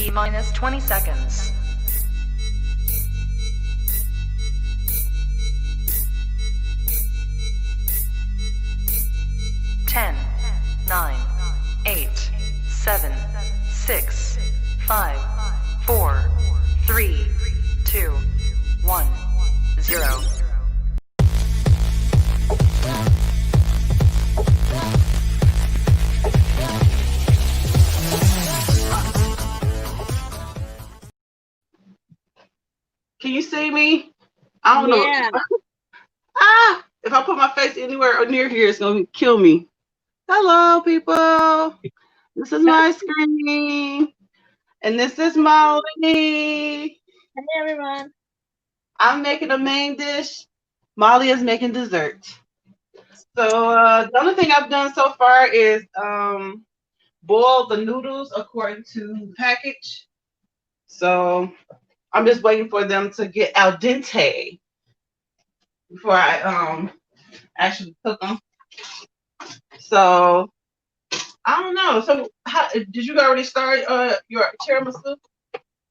T minus 20 seconds. 10, 9, 8, 7, 6, 5, 4, 3, 2, 1, 0. Can you see me? I don't know. If I put my face anywhere near here, it's gonna kill me. Hello, people. This is my screen, and this is Molly. Hey, everyone. I'm making a main dish. Molly is making dessert. So the only thing I've done so far is boil the noodles according to the package. So I'm just waiting for them to get al dente before I actually cook them. So I don't know. So how did you already start your tiramisu?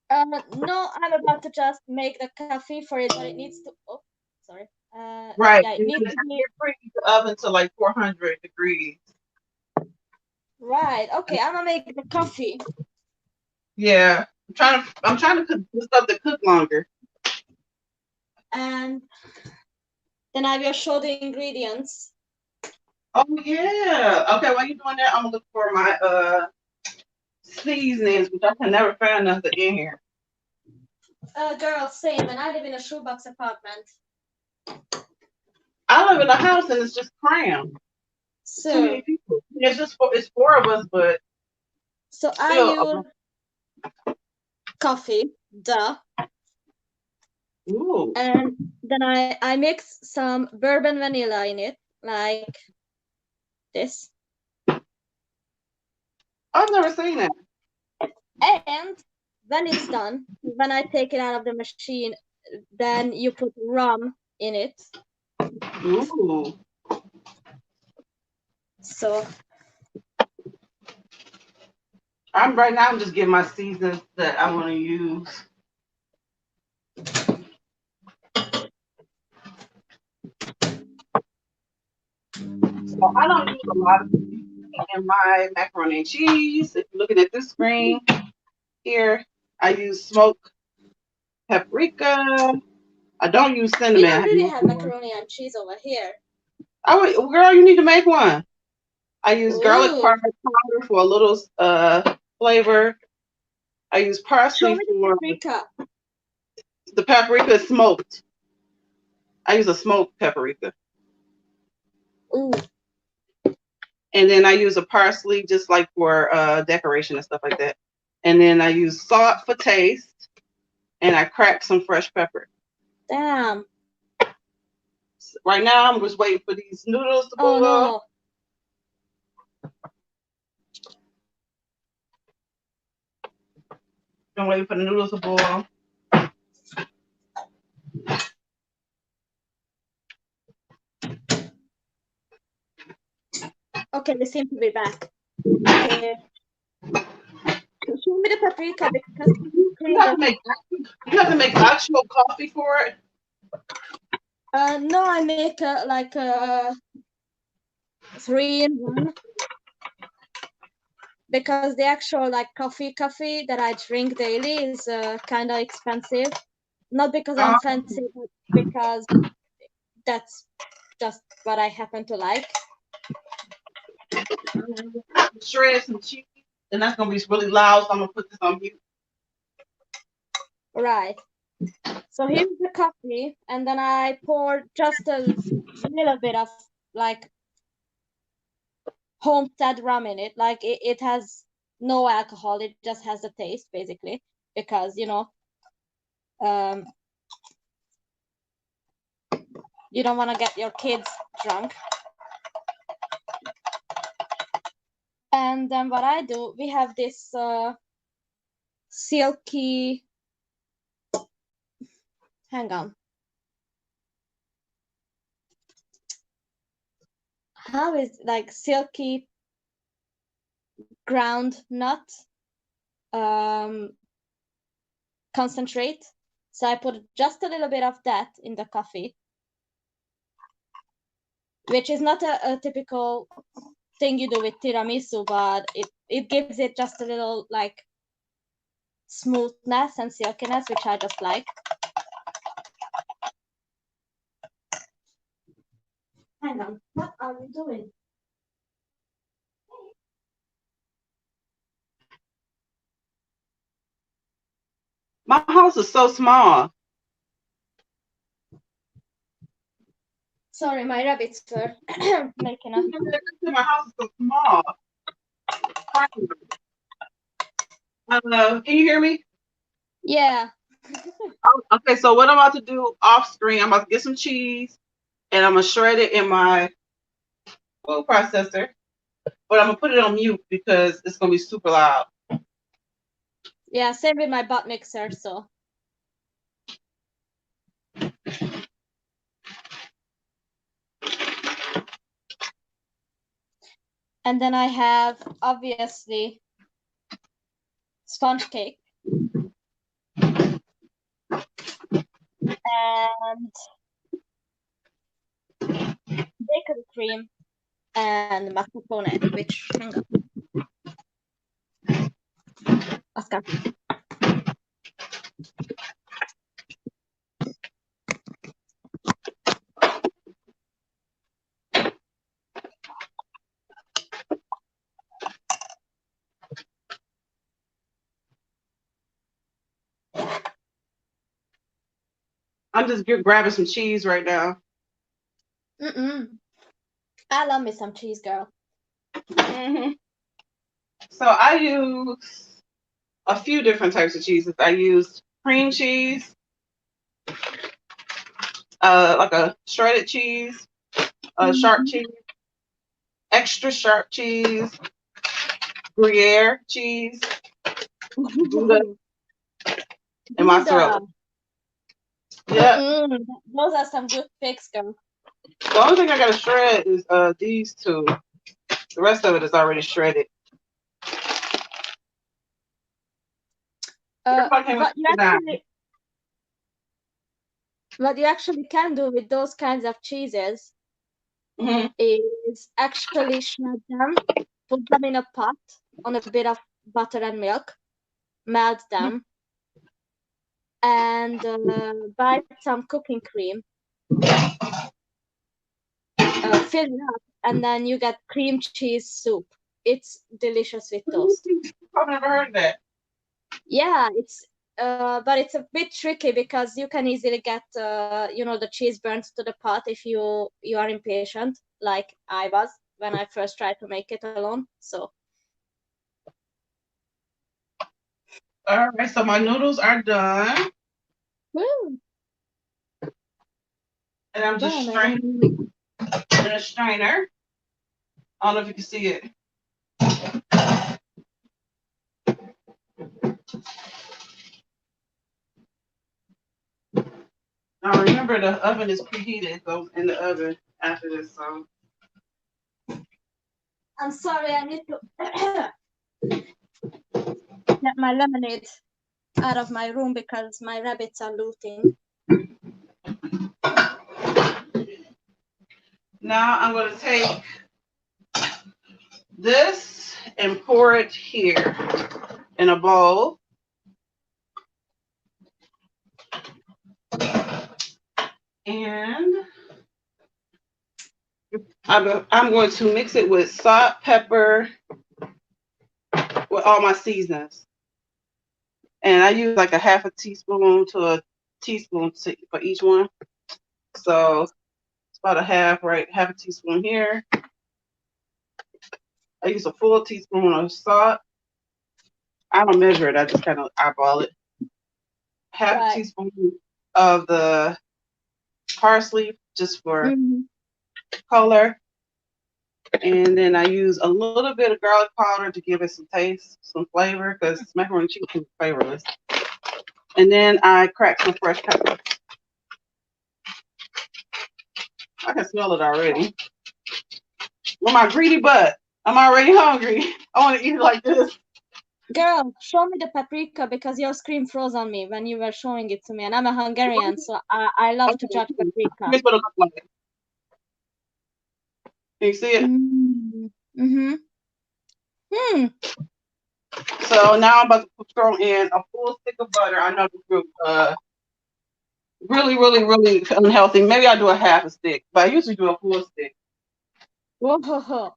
No, I'm about to just make the coffee for it, but it needs to. Oh, sorry. Right. Yeah, it needs to be. Bring the oven to like 400 degrees. Right. Okay, I'm gonna make the coffee. Yeah, I'm trying to cook this stuff to cook longer. And then I will show the ingredients. Oh yeah. Okay, while you're doing that, I'm gonna look for my seasonings, which I can never find nothing in here. Girl, same. And I live in a shoebox apartment. I live in a house and it's just crammed. So too many people. It's four of us, but so I use coffee, duh. Ooh. And then I mix some bourbon vanilla in it, like this. I've never seen that. And when it's done, when I take it out of the machine, then you put rum in it. Ooh. So I'm just getting my seasons that I want to use. So I don't use a lot of in my macaroni and cheese. If you're looking at this screen here, I use smoked paprika. I don't use cinnamon. We don't really have macaroni and cheese over here. Oh, girl, you need to make one. I use garlic powder for a little flavor. I use parsley for paprika. The paprika is smoked. I use a smoked paprika. Ooh. And then I use a parsley just like for decoration and stuff like that. And then I use salt for taste. And I crack some fresh pepper. Damn. Right now, I'm just waiting for these noodles to boil. No. I'm waiting for the noodles to boil. Okay, they seem to be back. Okay. Show me the paprika because you have to make actual coffee for it. No, I make like 3-in-1 because the actual like coffee that I drink daily is kind of expensive. Not because I'm fancy, but because that's just what I happen to like. Shred some cheese, and that's gonna be really loud. So I'm gonna put this on mute. Right. So here's the coffee, and then I pour just a little bit of like homestead rum in it. Like it has no alcohol; it just has the taste, basically, because you don't want to get your kids drunk. And then what I do, we have this silky. Hang on. How is like silky ground nut concentrate. So I put just a little bit of that in the coffee, which is not a typical thing you do with tiramisu, but it gives it just a little like smoothness and silkiness, which I just like. Hang on, what are we doing? My house is so small. Sorry, my rabbits were making a. My house is so small. Can you hear me? Yeah. Okay, so what I'm about to do off screen, I'm about to get some cheese and I'm gonna shred it in my food processor, but I'm gonna put it on mute because it's gonna be super loud. Yeah, same with my butt mixer, so. And then I have, obviously, sponge cake. And bakery cream and mascarpone, which, hang on. Mascarpone. I'm just grabbing some cheese right now. I love me some cheese, girl. Mm-hmm. So I use a few different types of cheeses. I use cream cheese, like a shredded cheese, sharp cheese, extra sharp cheese, Gruyere cheese, Gouda, and mozzarella. Yeah. Those are some good picks, girl. The only thing I gotta shred is these two. The rest of it is already shredded. What you actually can do with those kinds of cheeses is actually shred them, put them in a pot on a bit of butter and milk, melt them, and buy some cooking cream, fill it up, and then you get cream cheese soup. It's delicious with toast. I've never heard of that. Yeah, but it's a bit tricky because you can easily get the cheese burnt to the pot if you are impatient, like I was when I first tried to make it alone. So. All right, so my noodles are done. Woo. And I'm just straining in a strainer. I don't know if you can see it. Now remember the oven is preheated, so in the oven after this, so. I'm sorry, I need to get my lemonade out of my room because my rabbits are looting. Now I'm going to take this and pour it here in a bowl. And I'm going to mix it with salt, pepper, with all my seasonings. And I use like a half a teaspoon to a teaspoon for each one. So it's about a half a teaspoon here. I use a full teaspoon of salt. I don't measure it, I just kind of eyeball it. Half a teaspoon of the parsley just for color. And then I use a little bit of garlic powder to give it some taste, some flavor, because macaroni and cheese is flavorless. And then I crack some fresh pepper. I can smell it already. With my greedy butt, I'm already hungry. I want to eat it like this. Girl, show me the paprika because your screen froze on me when you were showing it to me, and I'm a Hungarian, so I love to judge paprika. Here's what it looks like. Can you see it? Mm-hmm. So now I'm about to throw in a full stick of butter. I know this group really, really, really unhealthy. Maybe I do a half a stick, but I usually do a full stick. Whoa.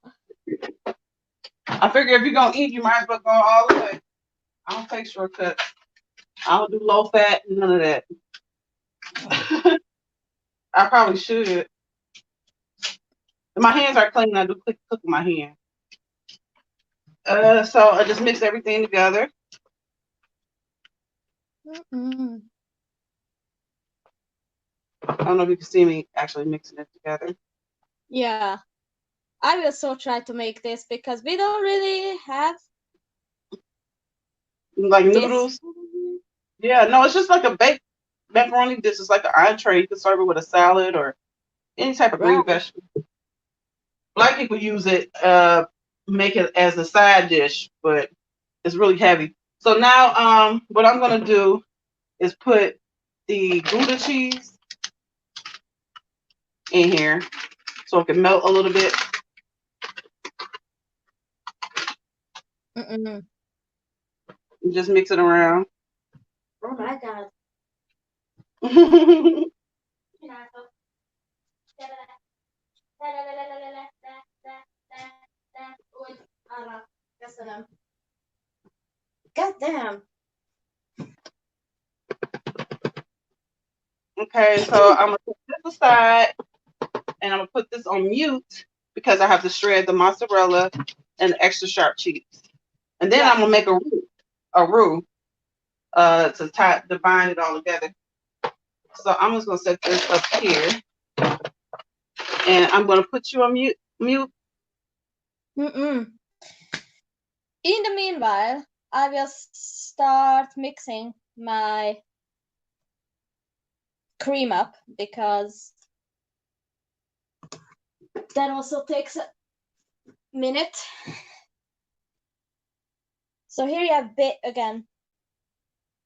I figure if you're gonna eat, you might as well go all the way. I don't take shortcuts. I don't do low fat, none of that. I probably should. My hands are clean. I do cook with my hand. So I just mix everything together. Mm-mm. I don't know if you can see me actually mixing it together. Yeah, I will so try to make this because we don't really have Like this. noodles. Yeah, no, it's just like a baked macaroni dish. It's like an entree. You can serve it with a salad or any type of green Right. vegetable. Black people use it, make it as a side dish, but it's really heavy. So now, what I'm gonna do is put the Gouda cheese in here so it can melt a little bit. Mm-mm. And just mix it around. Oh my God. God damn. Okay, so I'm gonna put this aside and I'm gonna put this on mute because I have to shred the mozzarella and the extra sharp cheese. And then I'm gonna make a roux to bind it all together. So I'm just gonna set this up here, and I'm gonna put you on mute. Mm-mm. In the meanwhile, I will start mixing my cream up because that also takes a minute. So here you have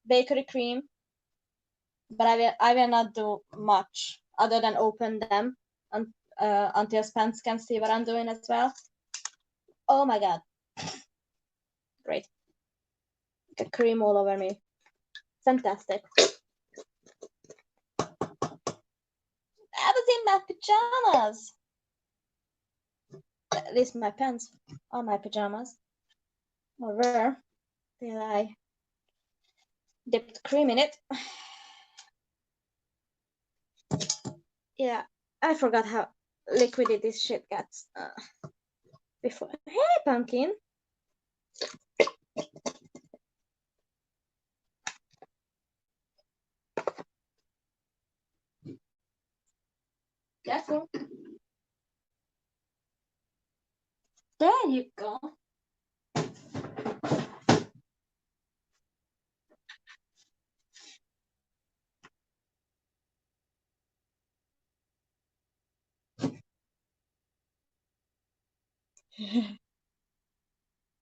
bakery cream, but I will not do much other than open them until Spence can see what I'm doing as well. Oh my God. Great. Got cream all over me. Fantastic. I was in my pajamas. At least my pants are my pajamas. Or were till I dipped cream in it. Yeah, I forgot how liquidy this shit gets before. Hey, pumpkin. Careful. There you go.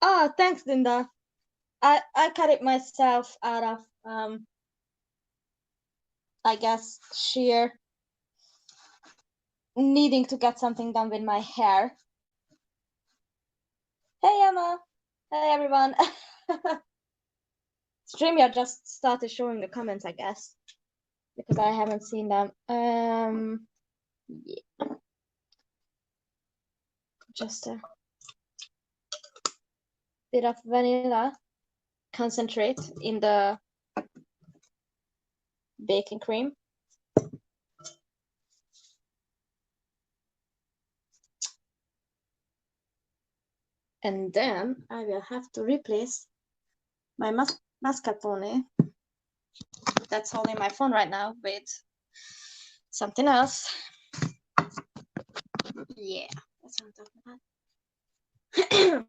Oh, thanks, Linda. I cut it myself out of I guess sheer needing to get something done with my hair. Hey Emma. Hey everyone. StreamYard just started showing the comments, I guess, because I haven't seen them. Yeah. Just a bit of vanilla concentrate in the baking cream. And then I will have to replace my mascarpone that's holding my phone right now with something else. Yeah, that's what I'm talking about.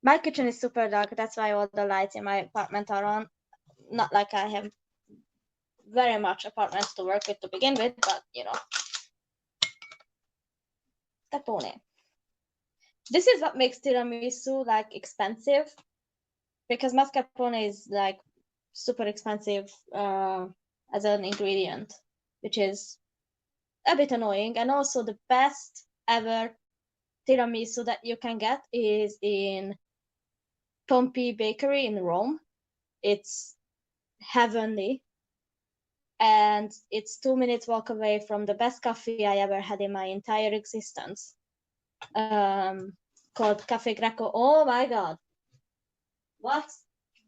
My kitchen is super dark. That's why all the lights in my apartment are on. Not like I have very much apartments to work with to begin with, but you know. Capone. This is what makes tiramisu like expensive because mascarpone is like super expensive as an ingredient, which is a bit annoying. And also the best ever tiramisu that you can get is in Pompi Bakery in Rome. It's heavenly, and it's 2 minutes walk away from the best coffee I ever had in my entire existence, called Cafe Greco. Oh my god, what's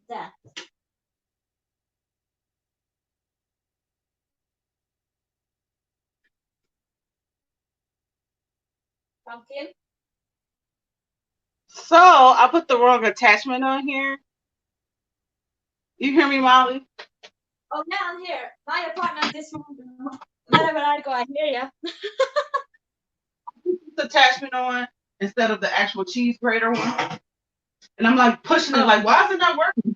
that? Pumpkin? So I put the wrong attachment on here. You hear me, Molly? Oh yeah, I'm here. My apartment is wherever I go, I hear you. The attachment on instead of the actual cheese grater one. And I'm like pushing it, like, why is it not working?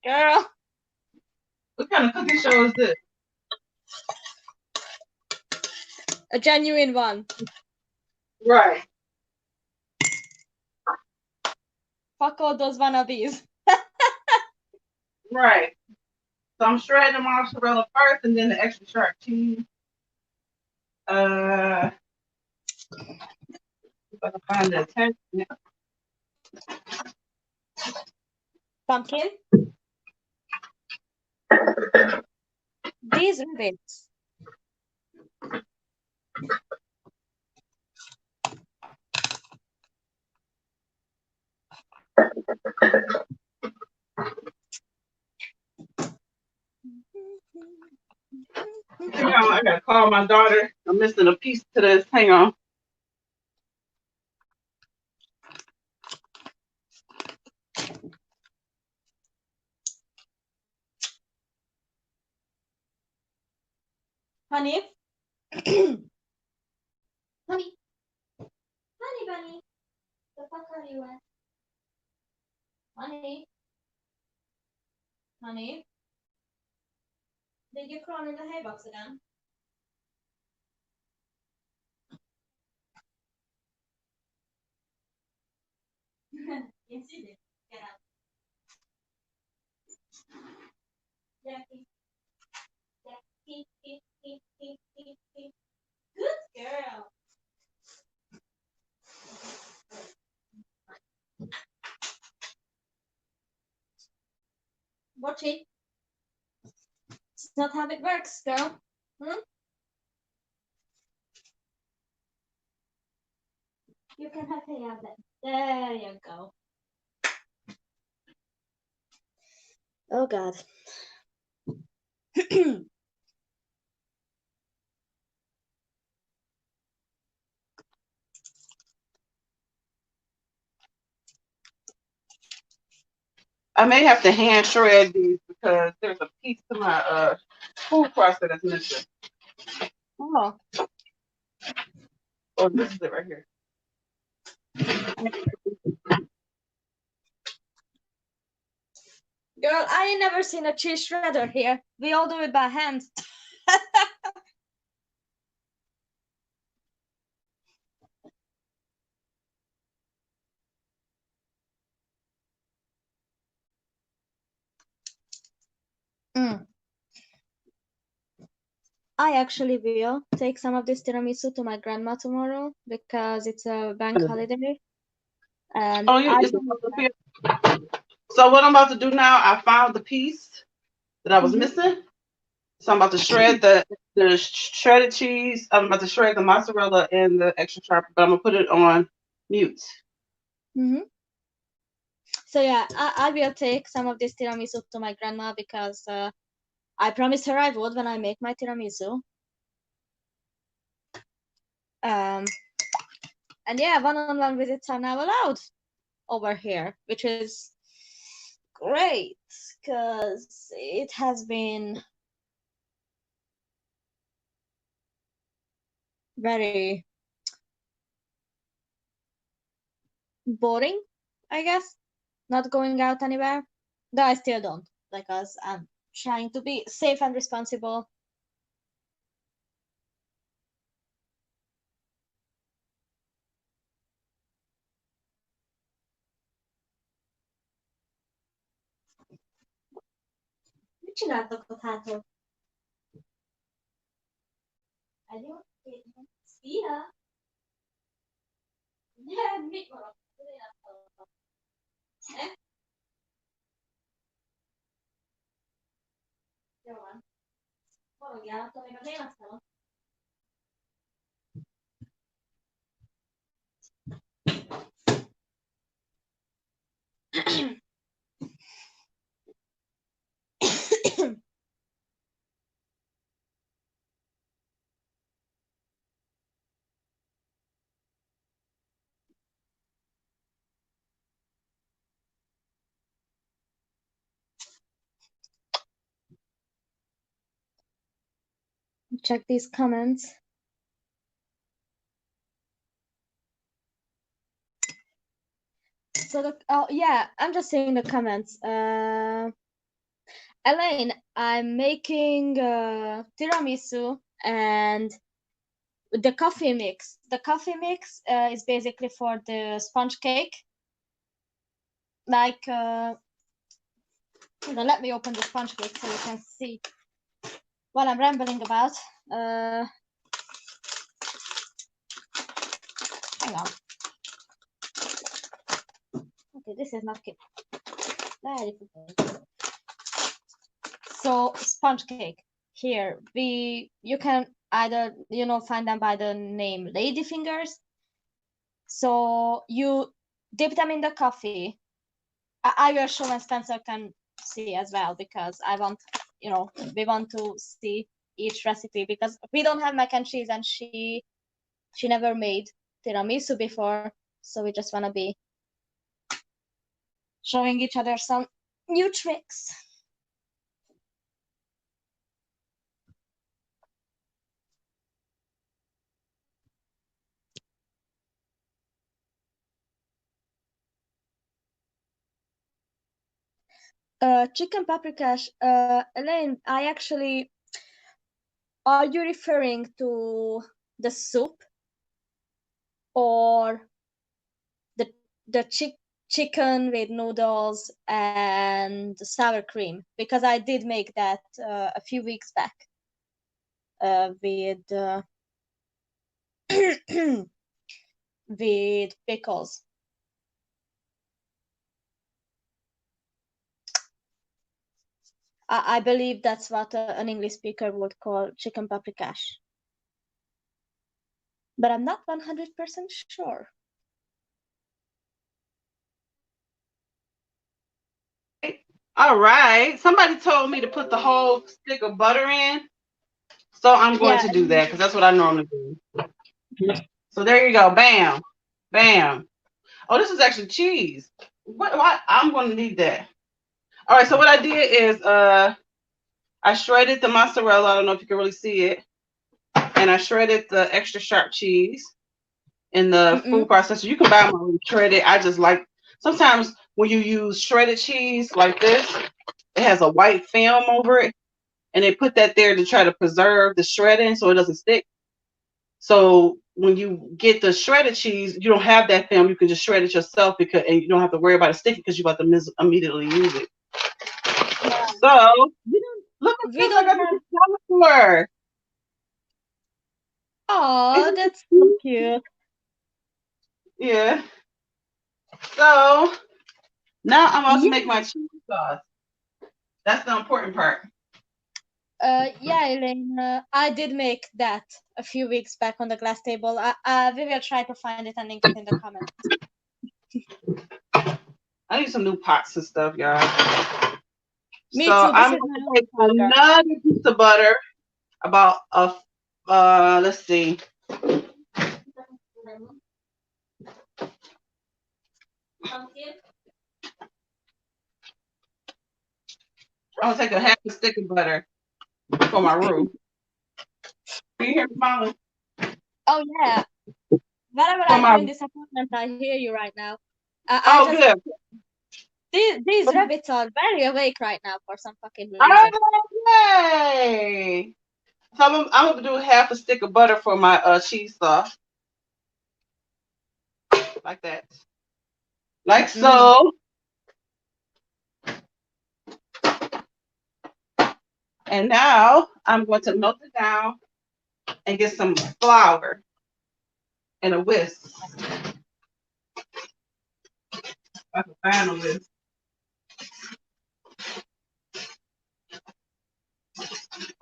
Girl. What kind of cooking show is this? A genuine one. Right. Fuck all those wannabes. Right. So I'm shredding the mozzarella first and then the extra sharp cheese. If I can find the attachment. Pumpkin? These rabbits. Hang on, I gotta call my daughter. I'm missing a piece to this. Hang on. Honey? Honey? Honey bunny? The fuck are you at? Honey? Honey? Did you crawl in the hay box again? Yes, you did. Get out. Jackie. Jackie. Good girl. Watch it. It's not how it works, girl. You can have hay out there. There you go. Oh God. I may have to hand shred these because there's a piece to my food processor that's missing. Oh. Oh, this is it right here. Girl, I ain't never seen a cheese shredder here. We all do it by hand. I actually will take some of this tiramisu to my grandma tomorrow because it's a bank holiday. And so what I'm about to do now, I found the piece that I was missing. So I'm about to shred the shredded cheese. I'm about to shred the mozzarella and the extra sharp, but I'm gonna put it on mute. So yeah, I will take some of this tiramisu to my grandma because I promised her I would when I make my tiramisu. And yeah, one-on-one visits are now allowed over here, which is great because it has been very boring, I guess, not going out anywhere. Though I still don't, because I'm trying to be safe and responsible. Mit csináltak ott hátul? Eljó? Szia! Mit maradt? Én azt hallottam. Jó van. Maradjál, attól még az én asztalom. Check these comments. So yeah, I'm just seeing the comments. Elaine, I'm making tiramisu and the coffee mix. The coffee mix is basically for the sponge cake. Like, let me open the sponge cake so you can see what I'm rambling about. Hang on. Okay, this is not good. Very difficult. So sponge cake. Here you can either find them by the name lady fingers. So you dip them in the coffee. I will show, and Spencer can see as well, because I want we want to see each recipe, because we don't have mac and cheese and she never made tiramisu before, so we just want to be showing each other some new tricks. Chicken paprikash, Elaine, are you referring to the soup or the chicken with noodles and sour cream? Because I did make that a few weeks back with with pickles. I believe that's what an English speaker would call chicken paprikash. But I'm not 100% sure. All right. Somebody told me to put the whole stick of butter in. So I'm going to do that because that's what I normally do. So there you go. Bam. Bam. Oh, this is actually cheese. What? I'm going to need that. All right. So what I did is I shredded the mozzarella. I don't know if you can really see it. And I shredded the extra sharp cheese in the food processor. You can buy them shredded. I just like, sometimes when you use shredded cheese like this, it has a white film over it. And they put that there to try to preserve the shredding so it doesn't stick. So when you get the shredded cheese, you don't have that film. You can just shred it yourself and you don't have to worry about it sticking because you're about to immediately use it. Yeah. So look at this. I got this cauliflower. Oh, that's so cute. Yeah. So now I'm about to make my cheese sauce. That's the important part. Yeah, Elaine, I did make that a few weeks back on the glass table. We will try to find it and link it in the comments. I need some new pots and stuff, y'all. Me so too. I'm gonna take another piece of butter, about let's see. I'm gonna take a half a stick of butter for my roux. Can you hear me, Mama? Oh yeah. Whenever I do in this apartment, I hear you right now. Good. These rabbits are very awake right now for some fucking reason. Oh, yay! So I'm gonna do half a stick of butter for my cheese sauce, like that, like so. And now I'm going to melt it down and get some flour and a whisk. I can find a whisk.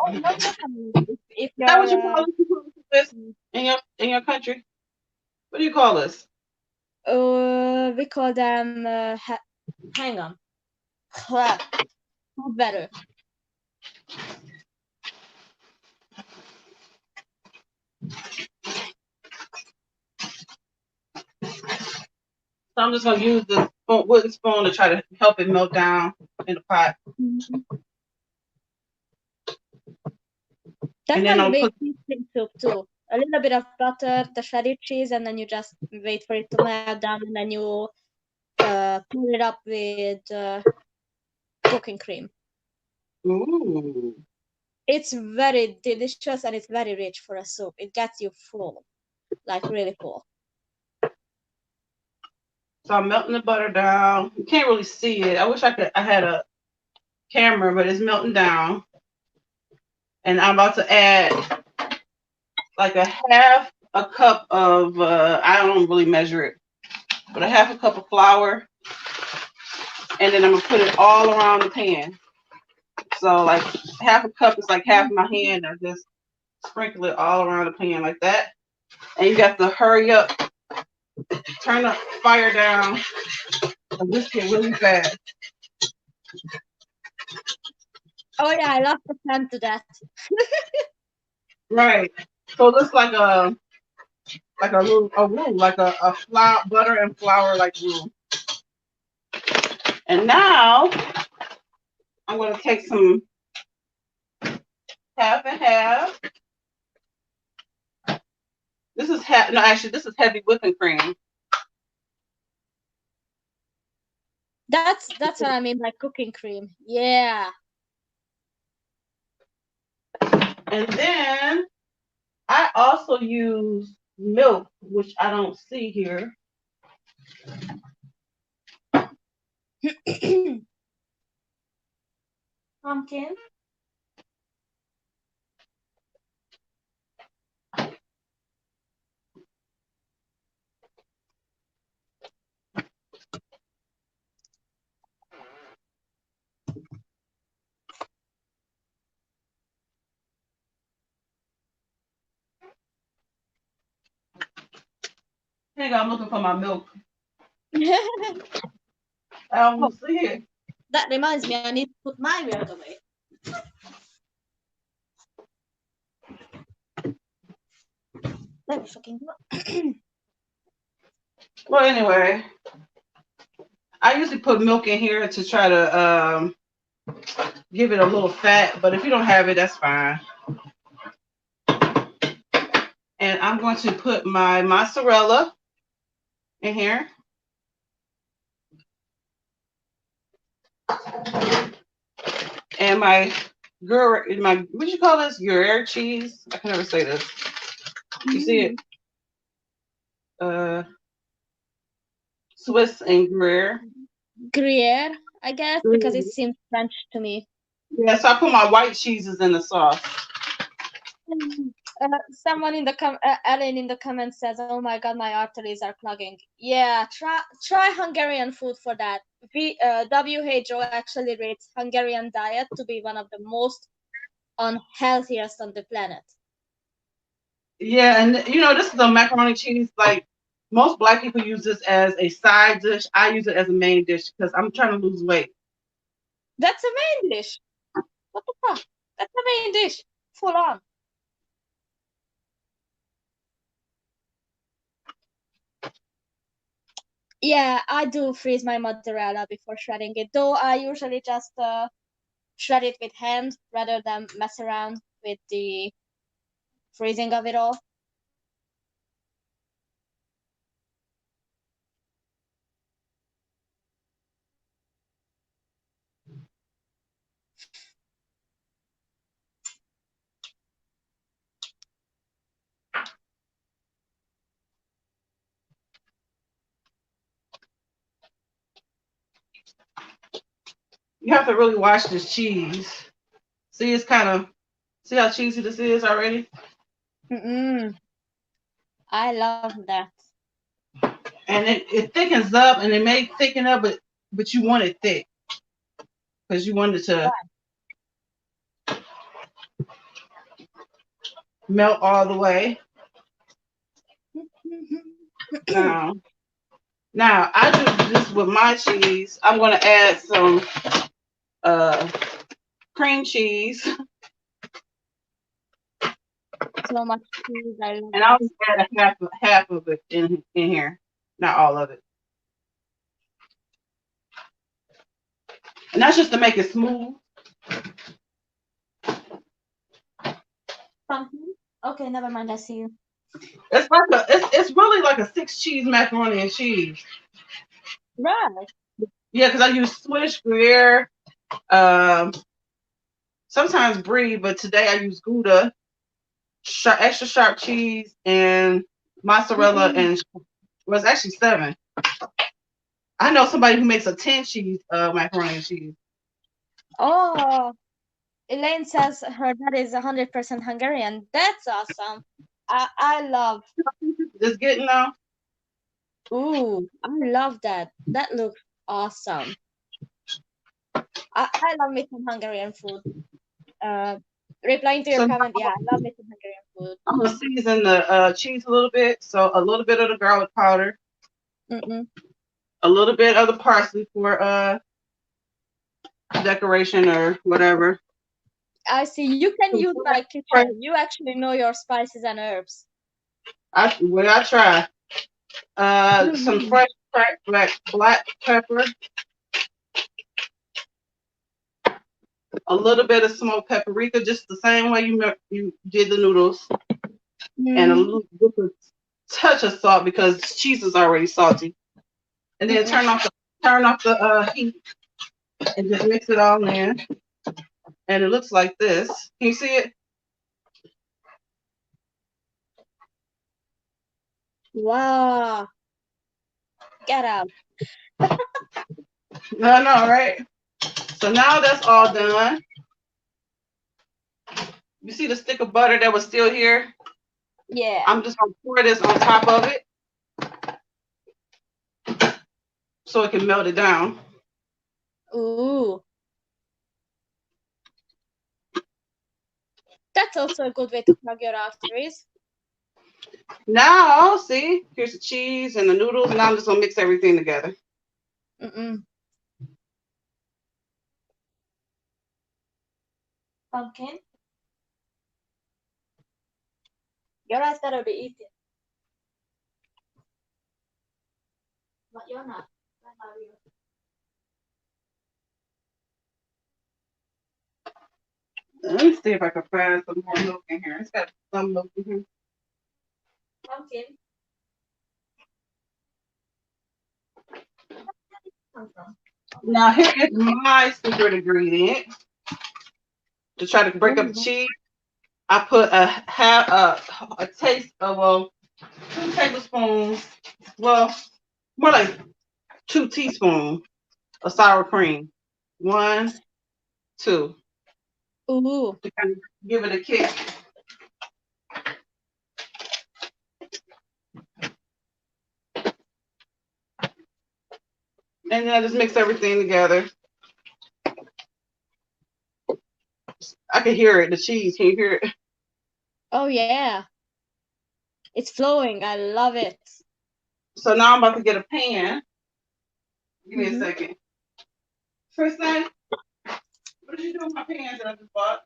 Oh, no problem. If Is that you're what you call it? You call it a whisk in your country? What do you call this? we call them hang on. Crap. Better. So I'm just gonna use the wooden spoon to try to help it melt down in the pot. That And then can I'll make put instant soup too. A little bit of butter, the shredded cheese, and then you just wait for it to melt down, and then you pull it up with cooking cream. ooh. It's very delicious and it's very rich for a soup. It gets you full, like really full. So I'm melting the butter down. You can't really see it. I wish I had a camera, but it's melting down. And I'm about to add like a half a cup of I don't really measure it, but a half a cup of flour. And then I'm gonna put it all around the pan. So like half a cup is like half my hand. I just sprinkle it all around the pan like that. And you got to hurry up, turn the fire down, and whisk it really fast. Oh yeah, I love the pan to that. Right. So it looks like a roux, like a flour, butter and flour like roux. And now I'm gonna take some half and half. This is this is heavy whipping cream. That's what I mean by cooking cream. Yeah. And then I also use milk, which I don't see here. Pumpkin. Hang on, I'm looking for my milk. I don't see it. That reminds me, I need to put my milk away. Let me fucking go. Well, anyway, I usually put milk in here to try to give it a little fat, but if you don't have it, that's fine. And I'm going to put my mozzarella in here. And my what do you call this? Gruyere cheese? I can never say this. You see it? Swiss and Gruyere. Gruyere, I guess, because it seems French to me. Yeah, so I put my white cheeses in the sauce. Someone in the Ellen in the comments says, "Oh my God, my arteries are clogging." Yeah, try Hungarian food for that. WHO actually rates Hungarian diet to be one of the most unhealthiest on the planet. Yeah, and this is a macaroni cheese. Like most Black people use this as a side dish. I use it as a main dish because I'm trying to lose weight. That's a main dish. What the fuck? That's a main dish. Full on. Yeah, I do freeze my mozzarella before shredding it, though I usually just shred it with hand rather than mess around with the freezing of it all. You have to really wash this cheese. See, it's kind of, see how cheesy this is already? I love that. And it thickens up, and it may thicken up, but you want it thick because you want it to melt all the way. Now I do this with my cheese. I'm going to add some cream cheese, So much cheese. I love and I'll it. add half of it in here, not all of it. And that's just to make it smooth. Pumpkin? Okay, never mind. I see you. It's like it's really like a 6-cheese macaroni and cheese. Right. Yeah, because I use Swiss, Gruyere, sometimes Brie, but today I use Gouda, extra sharp cheese, and mozzarella, and well, it's actually 7. I know somebody who makes a 10-cheese macaroni and cheese. Oh, Elaine says her dad is 100% Hungarian. That's awesome. I love. Just getting now. Ooh, I love that. That looks awesome. I love me some Hungarian food. Replying to your So comment, yeah, I love me some Hungarian food. I'm gonna season the cheese a little bit. So a little bit of the garlic powder, a little bit of the parsley for decoration or whatever. I see. You can use my kitchen. You actually know your spices and herbs. I try. Some fresh cracked black pepper, a little bit of smoked paprika, just the same way you did the noodles, and a little touch of salt because cheese is already salty. And then turn off the heat and just mix it all in. And it looks like this. Can you see it? Wow. Get out. No, right? So now that's all done. You see the stick of butter that was still here? Yeah. I'm just gonna pour this on top of it so it can melt it down. Ooh. That's also a good way to plug your arteries. Now, see, here's the cheese and the noodles. Now I'm just gonna mix everything together. Pumpkin? Your eyes gotta be eating. But you're not. Let me see if I can find some more milk in here. It's got some milk in here. Pumpkin? Now here is my secret ingredient to try to break up the cheese. I put a taste of 2 tablespoons, well, more like 2 teaspoons of sour cream. 1, 2. Ooh. To kind of give it a kick. And then I just mix everything together. I can hear it, the cheese. Can you hear it? Oh, yeah. It's flowing. I love it. So now I'm about to get a pan. Give me a second. First thing, what did you do with my pans that I just bought?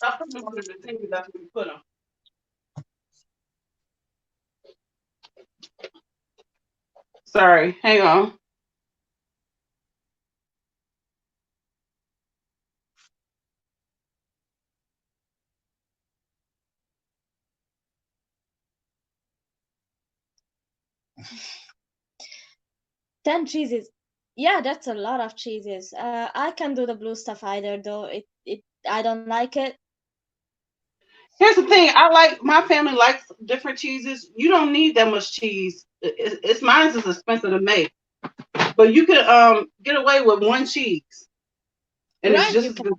I put them under the sink. That's where you put them. Sorry, hang on. Ten cheeses. Yeah, that's a lot of cheeses. I can do the blue stuff either, though. I don't like it. Here's the thing. My family likes different cheeses. You don't need that much cheese. It's mine is expensive to make, but you could get away with 1 cheese. And it's Right, just you as good.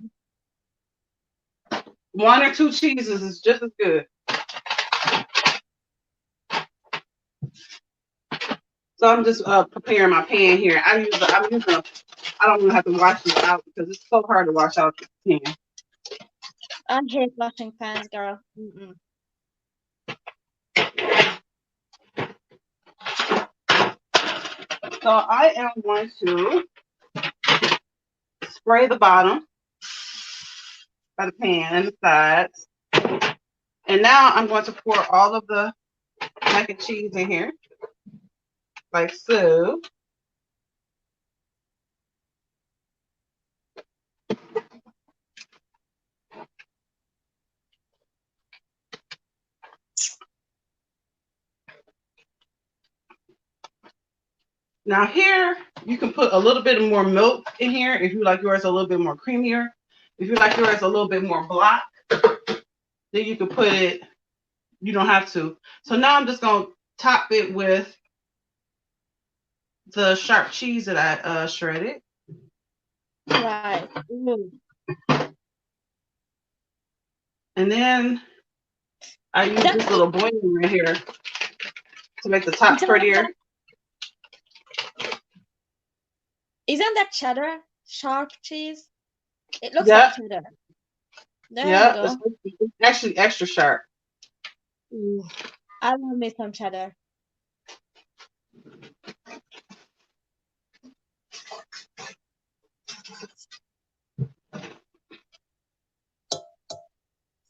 can. 1 or 2 cheeses is just as good. So I'm just preparing my pan here. I'm using I don't even have to wash it out because it's so hard to wash out the pan. I hate washing pans, girl. So I am going to spray the bottom of the pan and the sides. And now I'm going to pour all of the mac and cheese in here, like so. Now here, you can put a little bit more milk in here if you like yours a little bit more creamier. If you like yours a little bit more block, then you can put it, you don't have to. So now I'm just going to top it with the sharp cheese that I shredded. Right. And then I use this little bling right here to make the top prettier. Isn't that cheddar? Sharp cheese? It looks Yep. like cheddar. There Yeah, you go. it's actually extra sharp. Ooh, I love me some cheddar.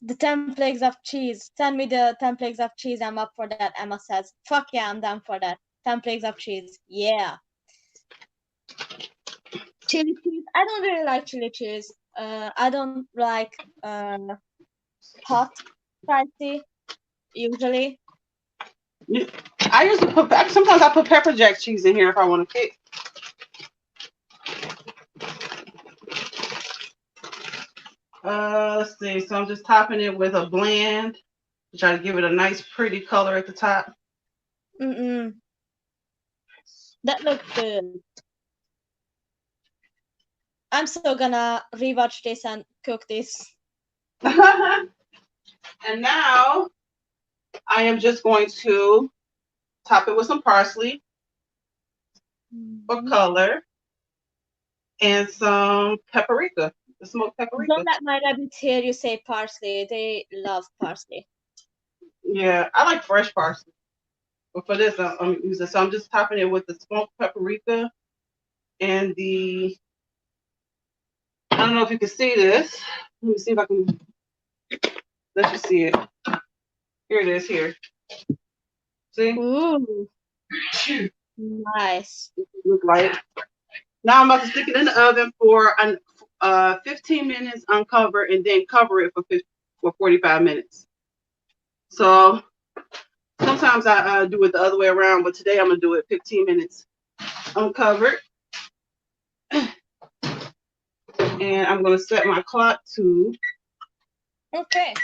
The 10 flakes of cheese. Send me the 10 flakes of cheese. I'm up for that. Emma says, fuck yeah, I'm down for that. 10 flakes of cheese. Yeah. Chili cheese. I don't really like chili cheese. I don't like hot, spicy, usually. I usually sometimes I put pepper jack cheese in here if I want to kick. Let's see. So I'm just topping it with a blend to try to give it a nice, pretty color at the top. That looks good. I'm so gonna rewatch this and cook this. And now I am just going to top it with some parsley for color and some paprika, the smoked paprika. Don't let my rabbits hear you say parsley. They love parsley. Yeah, I like fresh parsley. But for this, I'm using, so I'm just topping it with the smoked paprika and I don't know if you can see this. Let me see if I can let you see it. Here it is here. See? Ooh, nice. Look like. Now I'm about to stick it in the oven for 15 minutes uncover and then cover it for 45 minutes. So sometimes I do it the other way around, but today I'm gonna do it 15 minutes uncovered. And I'm gonna set my clock to Okay.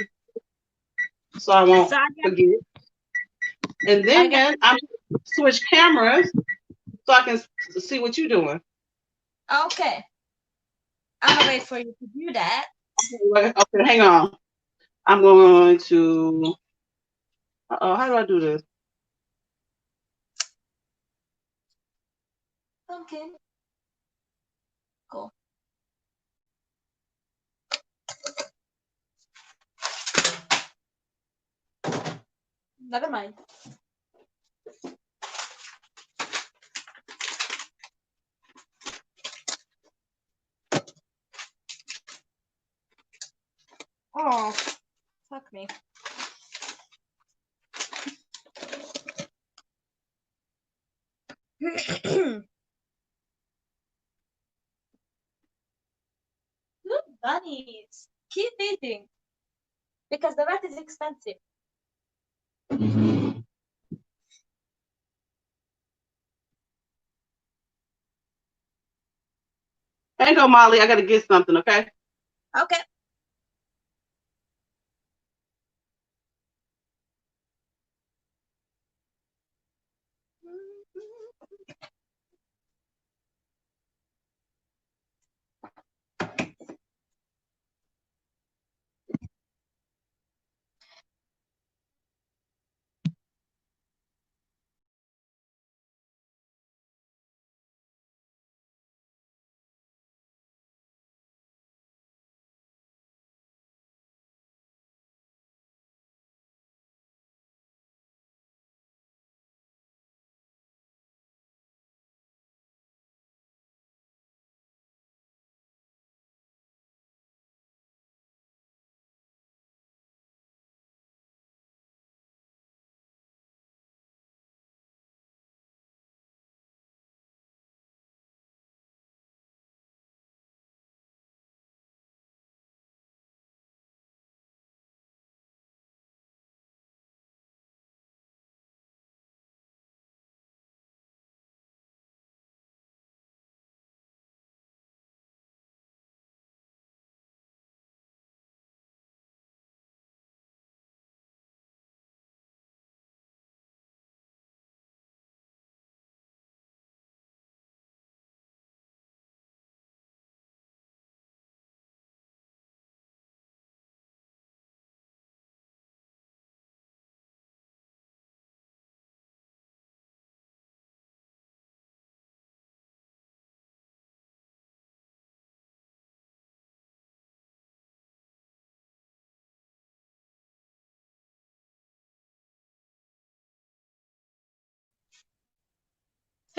so I won't forget. And then I'm switch cameras so I can see what you're doing. Okay. I'm gonna wait for you to do that. Okay, hang on. I'm going to. How do I do this? Okay. Cool. Never mind. Oh, fuck me. Good bunnies. Keep eating. Because the rat is expensive. Hang on, Molly. I gotta get something, okay? Okay.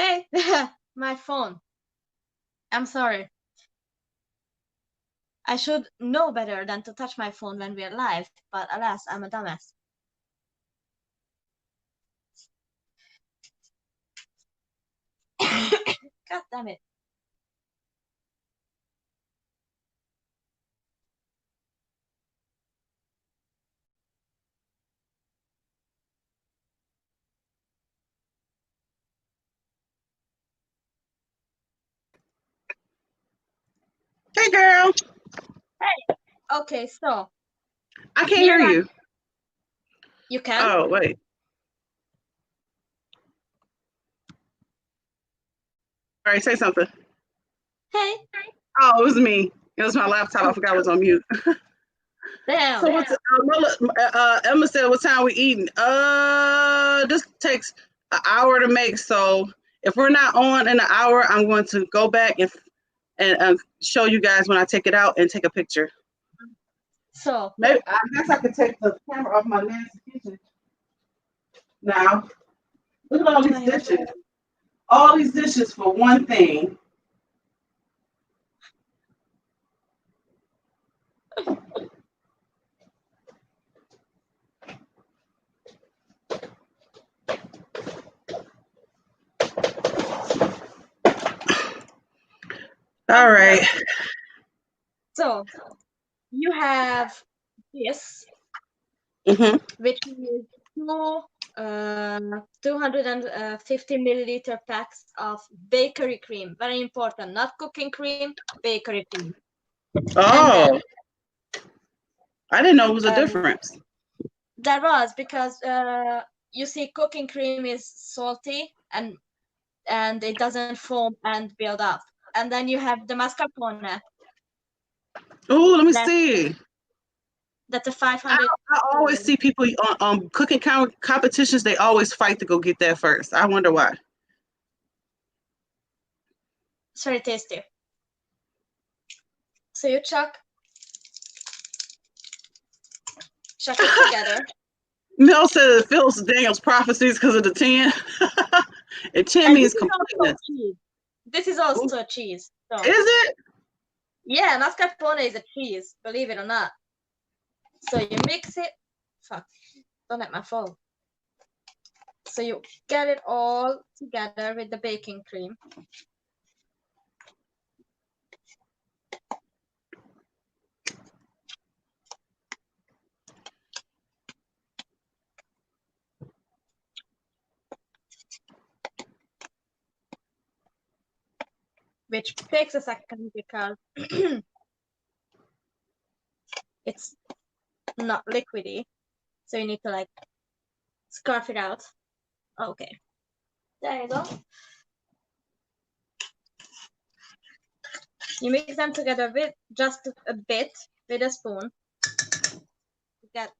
Hey, my phone. I'm sorry. I should know better than to touch my phone when we're live, but alas, I'm a dumbass. God damn it. Hey, girl. Okay, so I can't hear you. you can? Oh, wait. All right, say something. Hey, Oh, it was me. It was my laptop. I forgot it was on mute. damn. So what's Emma said what time we eating? This takes an hour to make. So if we're not on in an hour, I'm going to go back and show you guys when I take it out and take a picture. So Maybe I guess I could take the camera off my nasty kitchen. Now look at all these dishes. All these dishes for one thing. All right. So you have this, which is 250 milliliter packs of bakery cream. Very important, not cooking cream, bakery cream. Oh, I didn't know it was a difference. There was, because you see, cooking cream is salty and it doesn't foam and build up. And then you have the mascarpone. Oh, let me see. That's a 500. I always see people on cooking competitions. They always fight to go get that first. I wonder why. It's very tasty. So you chuck it together. Mel said it fills Daniel's prophecies because of the 10. And 10 means completeness. This is also a cheese. So. Is it? Yeah, mascarpone is a cheese, believe it or not. So you mix it. Fuck, don't let my phone. So you get it all together with the baking cream. Which takes a second because it's not liquidy. So you need to like scarf it out. Okay. There you go. You mix them together with just a bit with a spoon to get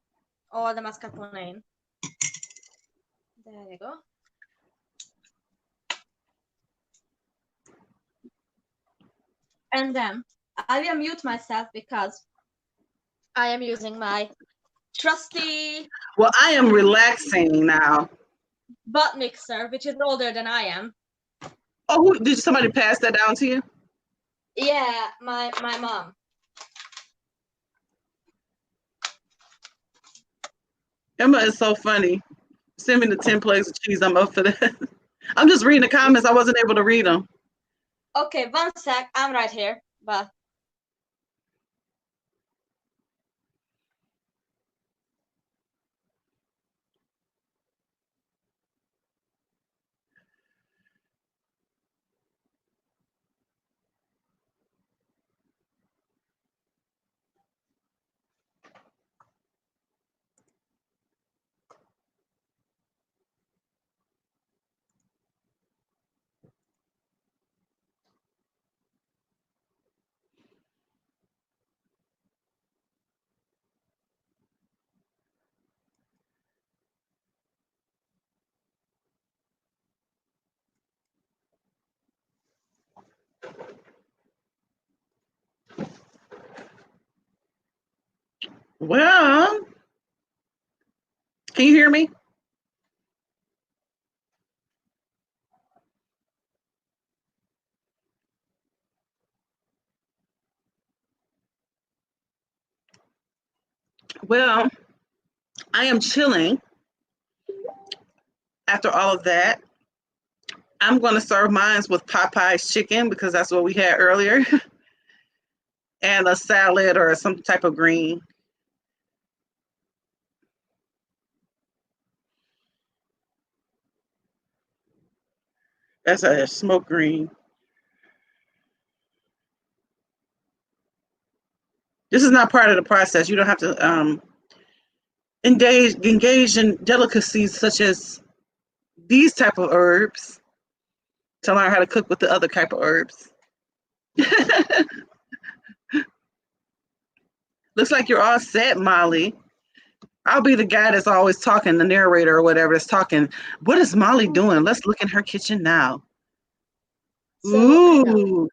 all the mascarpone in. There you go. And then I will mute myself because I am using my trusty. Well, I am relaxing now. Butt mixer, which is older than I am. Oh, did somebody pass that down to you? Yeah, my mom. Emma is so funny. Send me the 10 plates of cheese. I'm up for that. I'm just reading the comments. I wasn't able to read them. Okay, one sec. I'm right here. But Well, can you hear me? Well, I am chilling after all of that. I'm going to serve mine with Popeye's chicken because that's what we had earlier, and a salad or some type of green. That's a smoked green. This is not part of the process. You don't have to engage in delicacies such as these type of herbs to learn how to cook with the other type of herbs. Looks like you're all set, Molly. I'll be the guy that's always talking, the narrator or whatever that's talking. What is Molly doing? Let's look in her kitchen now. So Ooh.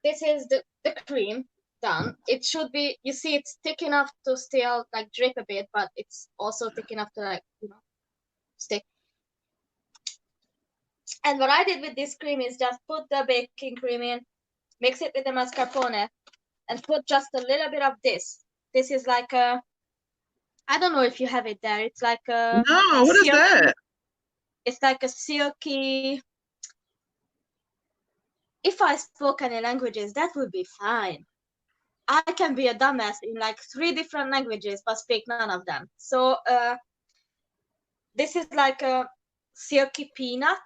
this is the cream done. It should be, you see, it's thick enough to still like drip a bit, but it's also thick enough to like, stick. And what I did with this cream is just put the baking cream in, mix it with the mascarpone, and put just a little bit of this. This is like a, I don't know if you have it there. It's like a No, what is that? It's like a silky. If I spoke any languages, that would be fine. I can be a dumbass in like 3 different languages, but speak none of them. So this is like a silky peanut,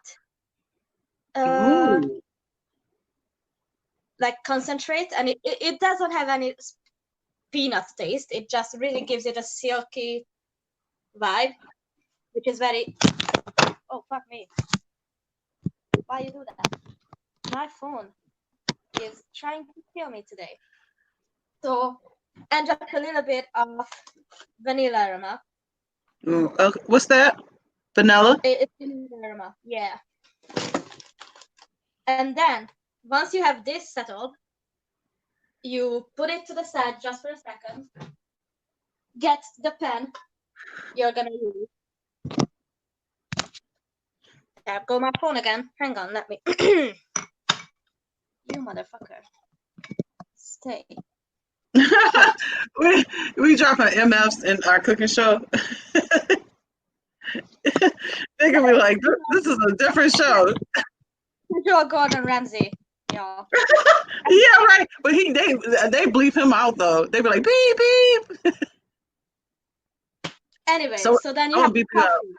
like concentrate, and it doesn't have any peanut taste. It just really gives it a silky vibe, which is very. Oh fuck me! Why you do that? My phone is trying to kill me today. So, and just a little bit of vanilla aroma. What's that? Vanilla? It's vanilla aroma, yeah. And then, once you have this settled, you put it to the side just for a second. Get the pen you're gonna use. There go my phone again. Hang on, let me. You motherfucker. Stay. we dropping MFs in our cooking show. They can be like, this is a different show. You're Gordon Ramsay, y'all. Yeah, right. But they bleep him out though. They be like beep beep. Anyway, so then you have the coffee.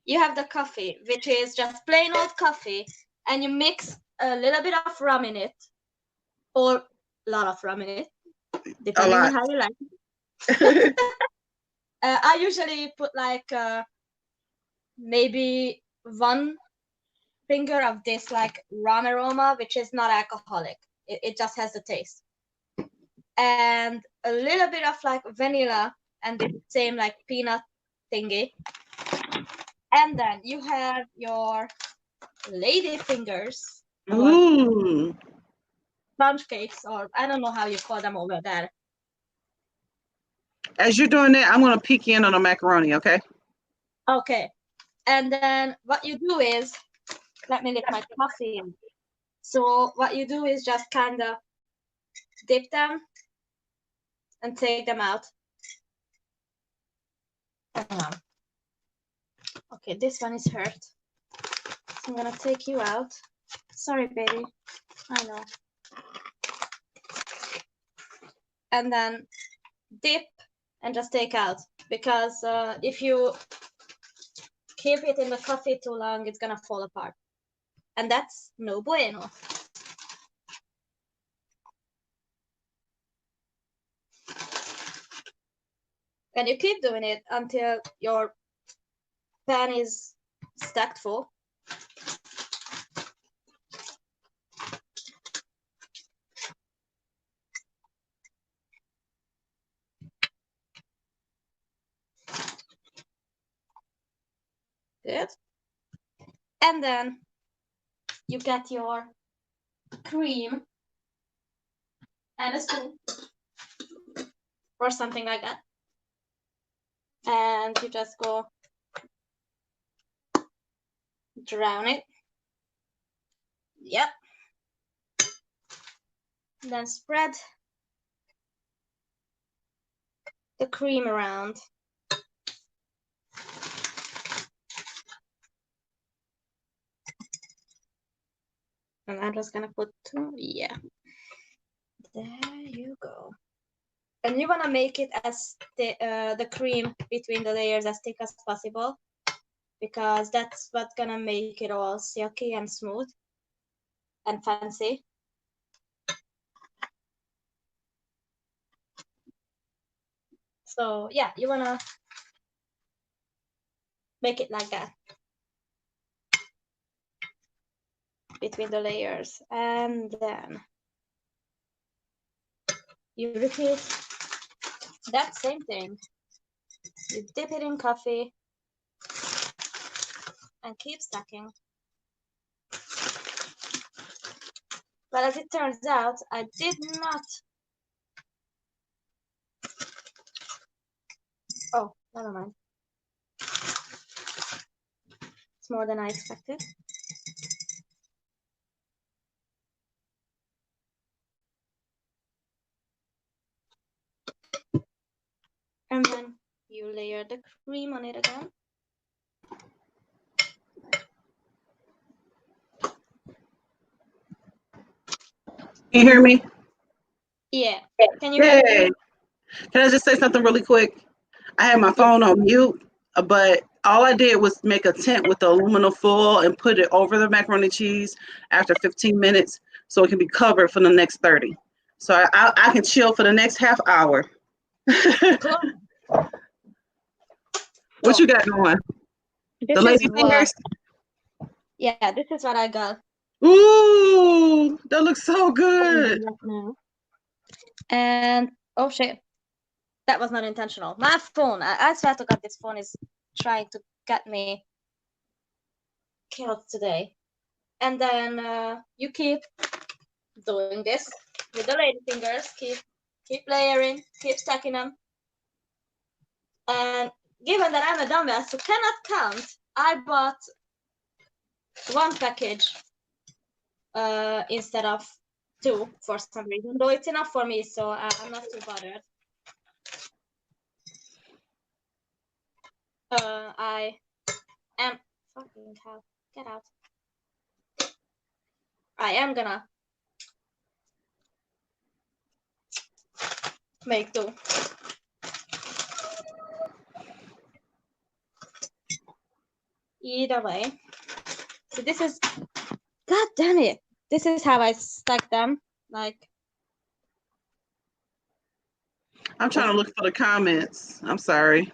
You have the coffee, which is just plain old coffee, and you mix a little bit of rum in it, or a lot of rum in it, depending on how you like it. I usually put like maybe 1 finger of this like rum aroma, which is not alcoholic. It just has the taste. And a little bit of like vanilla and the same like peanut thingy. And then you have your lady fingers. Ooh. Sponge cakes, or I don't know how you call them over there. As you're doing that, I'm going to peek in on a macaroni, okay? Okay. And then what you do is, let me lick my coffee in. So what you do is just kind of dip them and take them out. Okay, this one is hurt. So I'm gonna take you out. Sorry, baby. I know. And then dip and just take out, because if you keep it in the coffee too long, it's gonna fall apart, and that's no bueno. And you keep doing it until your pan is stacked full. Good. And then you get your cream and a spoon or something like that. And you just go drown it. Yep. Then spread the cream around. And I'm just gonna put two, yeah. There you go. And you wanna make it as the cream between the layers as thick as possible, because that's what's gonna make it all silky and smooth and fancy. So yeah, you wanna make it like that between the layers, and then you repeat that same thing. You dip it in coffee and keep stacking. But as it turns out, I did not. Oh, never mind. It's more than I expected. And then you layer the cream on it again. Can you hear me? Yeah. Can you hear me? Can I just say something really quick? I had my phone on mute, but all I did was make a tent with the aluminum foil and put it over the macaroni cheese after 15 minutes so it can be covered for the next 30. So I can chill for the next half hour. Cool. What you got going? This The lady is fingers? Yeah, this is what I got. Ooh, that looks so good. Right now. And oh shit, that was not intentional. My phone, I swear to God, this phone is trying to get me killed today. And then you keep doing this with the lady fingers. Keep layering, keep stacking them. And given that I'm a dumbass who cannot count, I bought one package instead of two for some reason, though it's enough for me, so I'm not too bothered. I am fucking hell. Get out. I am gonna make do. Either way. So this is, god damn it. This is how I stack them. Like, I'm trying to look for the comments. I'm sorry.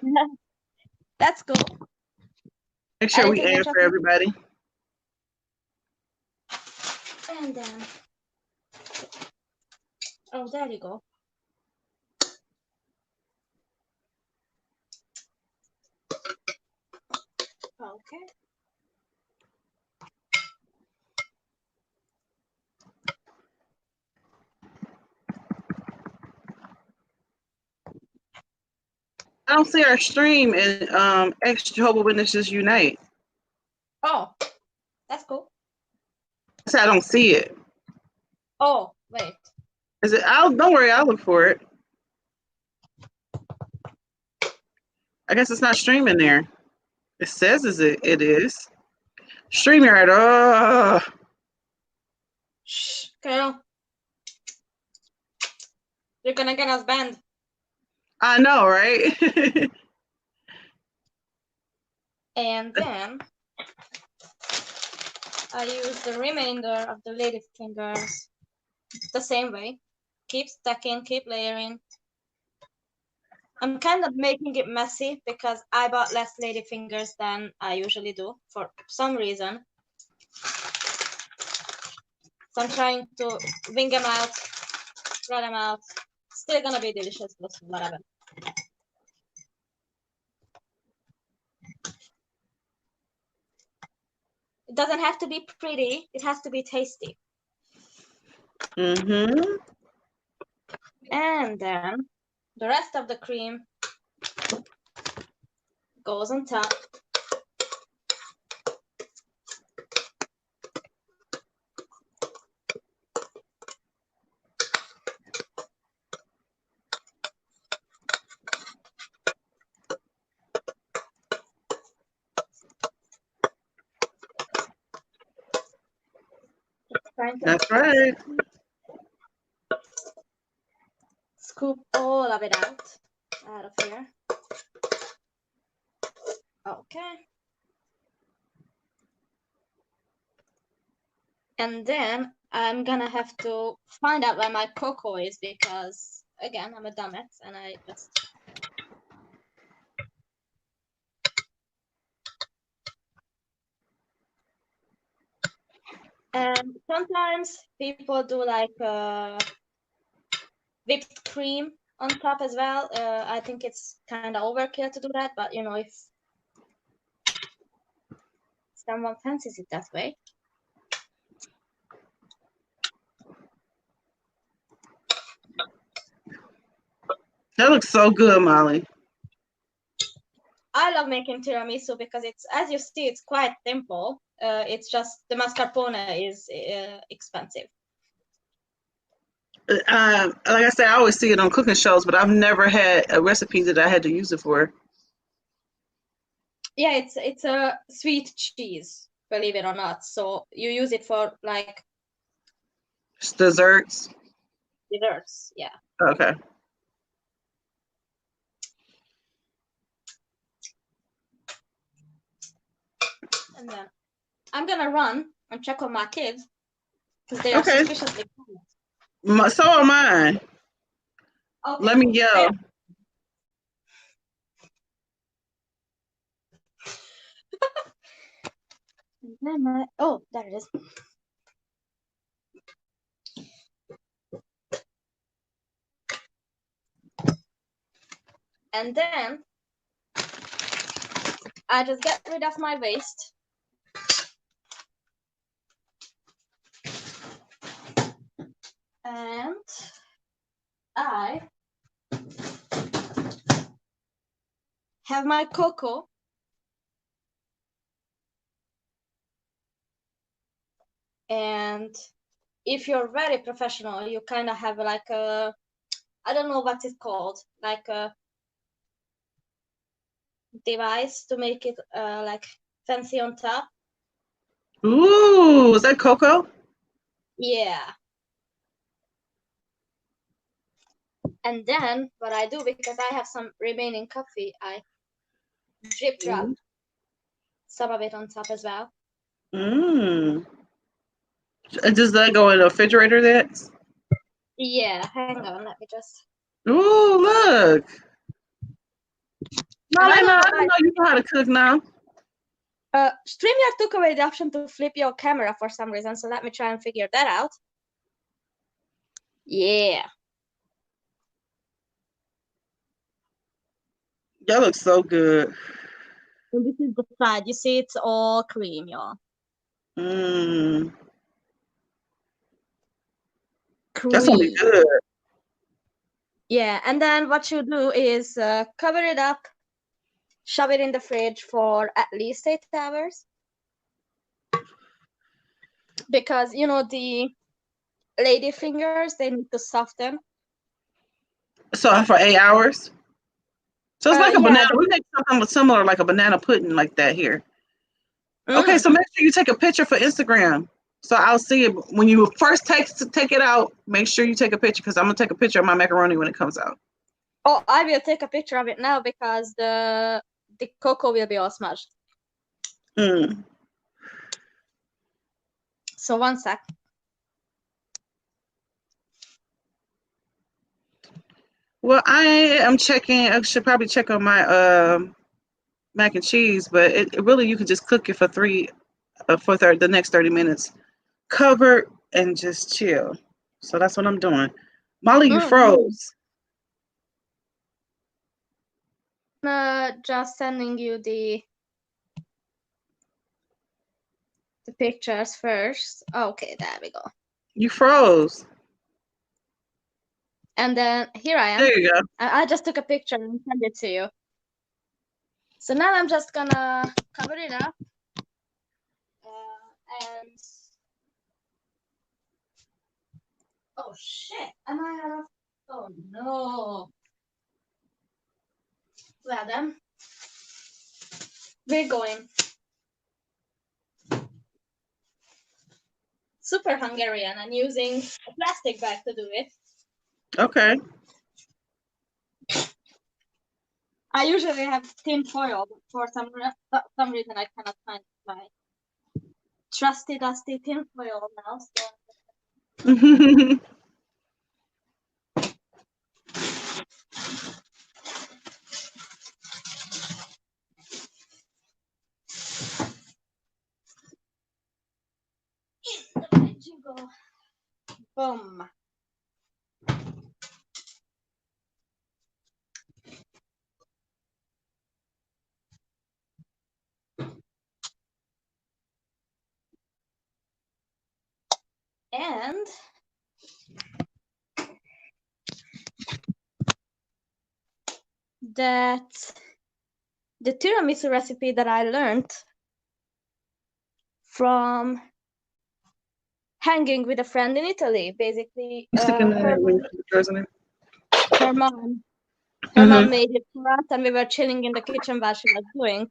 that's cool. Make sure we Anything add for everybody. And then, oh, there you go. Okay. I don't see our stream in Ex Jehovah's Witnesses Unite. Oh, that's cool. I said I don't see it. Oh, wait. Is it? Don't worry, I'll look for it. I guess it's not streaming there. It says it is. StreamYard. Shh, girl. You're gonna get us banned. I know, right? And then I use the remainder of the lady fingers the same way. Keep stacking, keep layering. I'm kind of making it messy because I bought less lady fingers than I usually do for some reason. So I'm trying to wing them out, spread them out. Still gonna be delicious, but whatever. It doesn't have to be pretty, it has to be tasty. Mm-hmm. And then the rest of the cream goes on top. Trying to That's right. scoop all of it out of here. Okay. And then I'm gonna have to find out where my cocoa is because, again, I'm a dumbass and I just... And sometimes people do like whipped cream on top as well. I think it's kind of overkill to do that, but you know, if someone fancies it that way. That looks so good, Molly. I love making tiramisu because it's, as you see, it's quite simple. It's just the mascarpone is expensive. Like I said, I always see it on cooking shows, but I've never had a recipe that I had to use it for. Yeah, it's a sweet cheese, believe it or not. So you use it for like Desserts. desserts. Yeah. Okay. And then I'm gonna run and check on my kids because they are Okay. suspiciously quiet. So are mine. Okay, Let me cool. yell. Oh, there it is. And then I just get rid of my waste. And I have my cocoa. And if you're very professional, you kind of have like a, I don't know what it's called, like a device to make it like fancy on top. Ooh, is that cocoa? Yeah. And then what I do, because I have some remaining coffee, I drip drop some of it on top as well. Mmm. Does that go in the refrigerator then? Yeah, hang on, let me just... Ooh, look. Molly, And no, I I don't know didn't know you know how to cook now. StreamYard took away the option to flip your camera for some reason, so let me try and figure that out. Yeah. That looks so good. And this is the side. You see, it's all cream, y'all. Mmm. That's gonna be Cream. good. Yeah, and then what you do is cover it up, shove it in the fridge for at least 8 hours. Because, you know, the lady fingers, they need to soften. So for 8 hours? So it's like a Yeah, banana. We make something similar, like a banana pudding like that here. Okay, so make sure you take a picture for Instagram. So I'll see it when you first take it out. Make sure you take a picture because I'm gonna take a picture of my macaroni when it comes out. Oh, I will take a picture of it now because the cocoa will be all smudged. Mm. So 1 sec. Well, I am checking. I should probably check on my mac and cheese, but it really you can just cook it for the next 30 minutes, cover and just chill. So that's what I'm doing. Molly, you froze. Just sending you the pictures first. Okay, there we go. You froze. And then here I am. There you go. I just took a picture and sent it to you. So now I'm just gonna cover it up. And oh shit, am I out of... Oh no. Well then, we're going. super Hungarian and using a plastic bag to do it. Okay. I usually have tin foil, but for some reason I cannot find my trusty dusty tin foil now. So. Jingle. Boom. And that the tiramisu recipe that I learned from hanging with a friend in Italy, basically, her mom made it for us, and we were chilling in the kitchen while she was doing,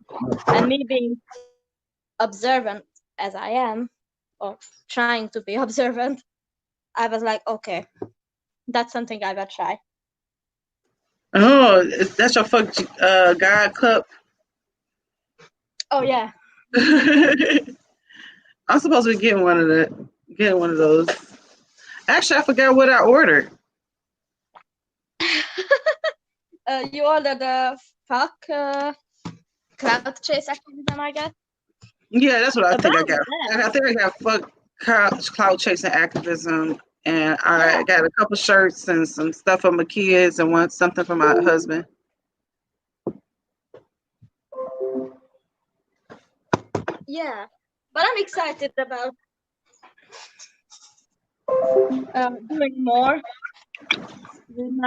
and me being observant as I am, or trying to be observant, I was like, okay, that's something I will try. Oh, that's your fuck God cup. Oh yeah. I'm supposed to be getting one of those. Actually, I forgot what I ordered. You ordered the fuck cloud chase activism, I guess. Yeah, that's what I think I got. I think I got fuck cloud chasing activism, and I got a couple shirts and some stuff for my kids, and something for my husband. Yeah, but I'm excited about doing more.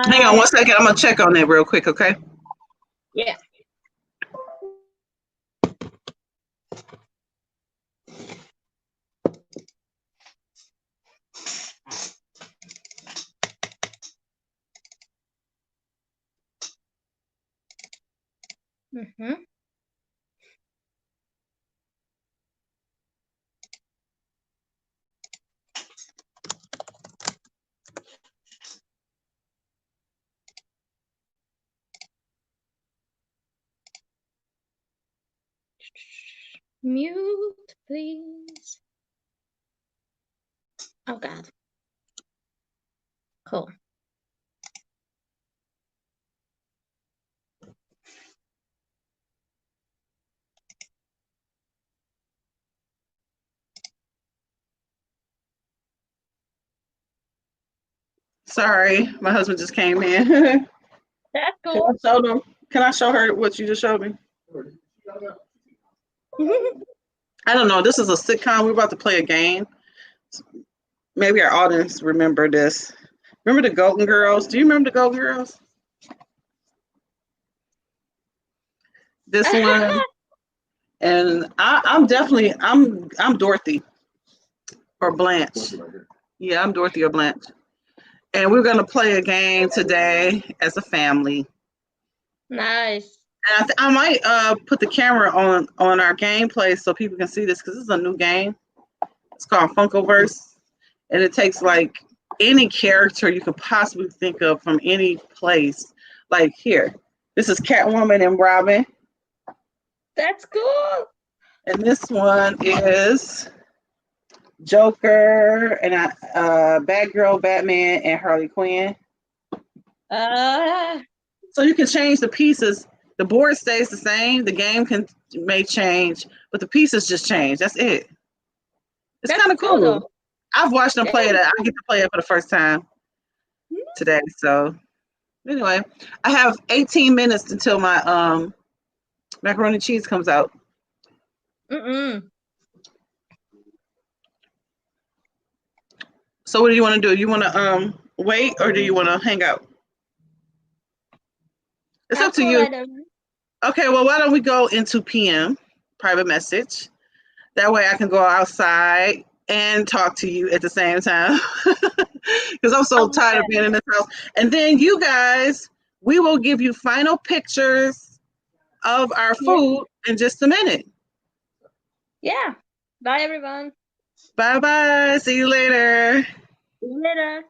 Hang on 1 second. I'm gonna check on that real quick, okay? Yeah. Mm-hmm. Mute, please. Oh God. Cool. Sorry, my husband just came in. That's cool. Can I show her what you just showed me? I don't know. This is a sitcom. We're about to play a game. Maybe our audience remember this. Remember the Golden Girls? Do you remember the Golden Girls? This one. And I'm definitely I'm Dorothy or Blanche. Yeah, I'm Dorothy or Blanche. And we're gonna play a game today as a family. Nice. And I might put the camera on our gameplay so people can see this because this is a new game. It's called Funkoverse, and it takes like any character you could possibly think of from any place. Like here, this is Catwoman and Robin. That's cool. And this one is Joker and Batgirl, Batman, and Harley Quinn. So you can change the pieces. The board stays the same. The game may change, but the pieces just change. That's it. It's kind of cool. Though. I've watched them play it. I get to play it for the first time today. So anyway, I have 18 minutes until my macaroni cheese comes out. So what do you want to do? You want to wait or do you want to hang out? It's up to you. Okay, well, why don't we go into PM, private message? That way I can go outside and talk to you at the same time. Because I'm so tired of being in this house. And then you guys, we will give you final pictures of our food in just a minute. Yeah. Bye, everyone. Bye bye. See you later. See you later.